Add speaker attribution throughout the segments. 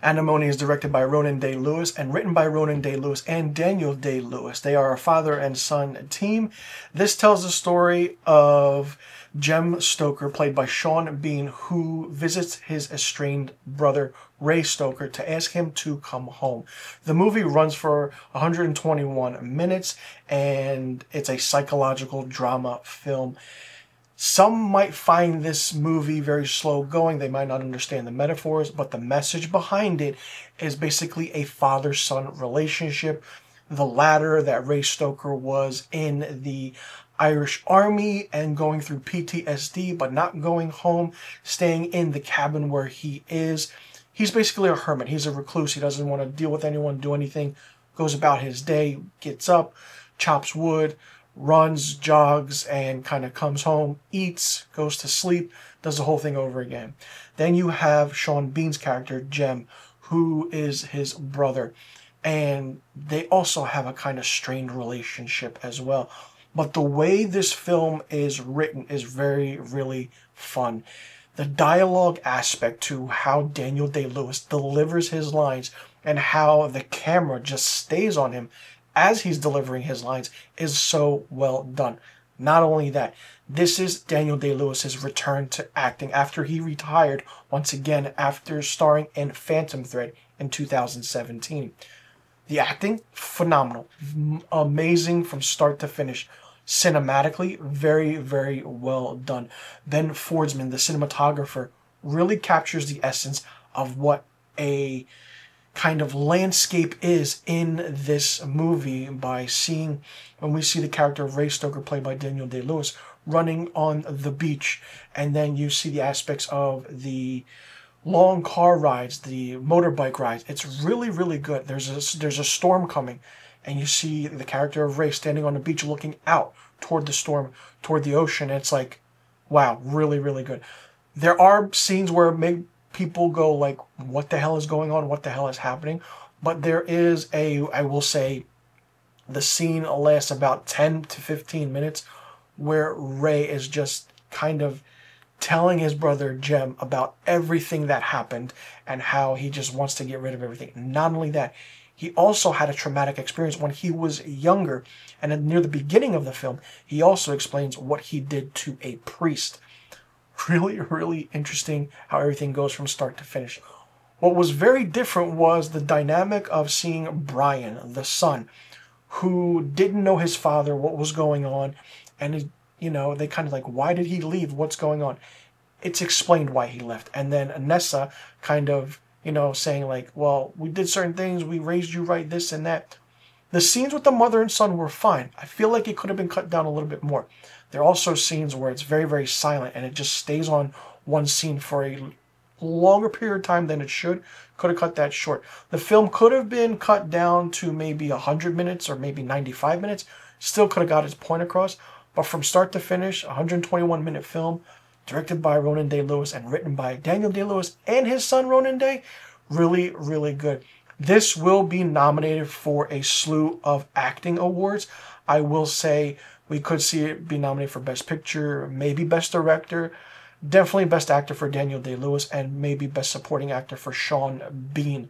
Speaker 1: Anemone is directed by Ronan Day-Lewis and written by Ronan Day-Lewis and Daniel Day-Lewis. They are a father and son team. This tells the story of Jem Stoker, played by Sean Bean, who visits his estranged brother Ray Stoker to ask him to come home. The movie runs for 121 minutes, and it's a psychological drama film. Some might find this movie very slow going. They might not understand the metaphors, but the message behind it is basically a father-son relationship. The latter, that Ray Stoker was in the Irish Army and going through PTSD, but not going home, staying in the cabin where he is. He's basically a hermit. He's a recluse. He doesn't want to deal with anyone, do anything, goes about his day, gets up, chops wood, runs, jogs, and kind of comes home, eats, goes to sleep, does the whole thing over again. Then you have Sean Bean's character, Jem, who is his brother. And they also have a kind of strained relationship as well. But the way this film is written is really fun. The dialogue aspect to how Daniel Day-Lewis delivers his lines and how the camera just stays on him as he's delivering his lines is so well done. Not only that, this is Daniel Day-Lewis's return to acting after he retired once again after starring in Phantom Thread in 2017. The acting, phenomenal. Amazing from start to finish. Cinematically, very well done. Ben Fordsman, the cinematographer, really captures the essence of what a kind of landscape is in this movie by seeing, when we see the character of Ray Stoker, played by Daniel Day-Lewis, running on the beach, and then you see the aspects of the long car rides, the motorbike rides. It's really good. There's a storm coming, and you see the character of Ray standing on the beach looking out toward the storm, toward the ocean. It's like, wow, really good. There are scenes where people go like, what the hell is going on? What the hell is happening? But there is I will say, the scene lasts about 10 to 15 minutes where Ray is just kind of telling his brother Jem about everything that happened and how he just wants to get rid of everything. Not only that, he also had a traumatic experience when he was younger, and near the beginning of the film, he also explains what he did to a priest. Really interesting how everything goes from start to finish. What was very different was the dynamic of seeing Brian, the son, who didn't know his father, what was going on, and they kind of like, why did he leave? What's going on? It's explained why he left. And then Anessa kind of, saying like, well, we did certain things, we raised you right, this and that. The scenes with the mother and son were fine. I feel like it could have been cut down a little bit more. There are also scenes where it's very silent and it just stays on one scene for a longer period of time than it should. Could have cut that short. The film could have been cut down to maybe 100 minutes or maybe 95 minutes. Still could have got its point across. But from start to finish, 121-minute film, directed by Ronan Day-Lewis and written by Daniel Day-Lewis and his son Ronan Day. Really good. This will be nominated for a slew of acting awards. I will say we could see it be nominated for Best Picture, maybe Best Director, definitely Best Actor for Daniel Day-Lewis, and maybe Best Supporting Actor for Sean Bean.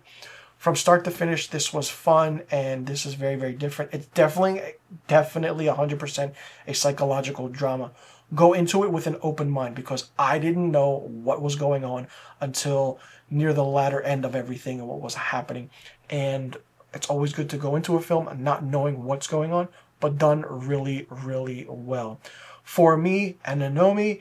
Speaker 1: From start to finish, this was fun, and this is very different. It's definitely 100% a psychological drama. Go into it with an open mind, because I didn't know what was going on until near the latter end of everything and what was happening. And it's always good to go into a film not knowing what's going on, but done really well. For me, Anemone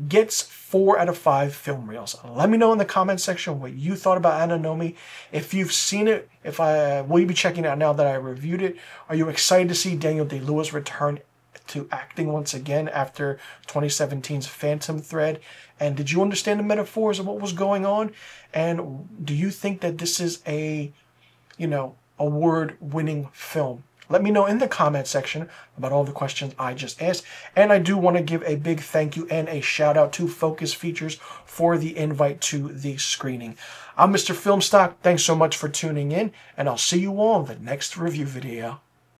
Speaker 1: gets 4 out of 5 film reels. Let me know in the comment section what you thought about Anemone. If you've seen it, will you be checking it out now that I reviewed it? Are you excited to see Daniel Day-Lewis return to acting once again after 2017's Phantom Thread? And did you understand the metaphors of what was going on? And do you think that this is a, award-winning film? Let me know in the comment section about all the questions I just asked. And I do want to give a big thank you and a shout out to Focus Features for the invite to the screening. I'm Mr. Filmstock. Thanks so much for tuning in, and I'll see you all in the next review video.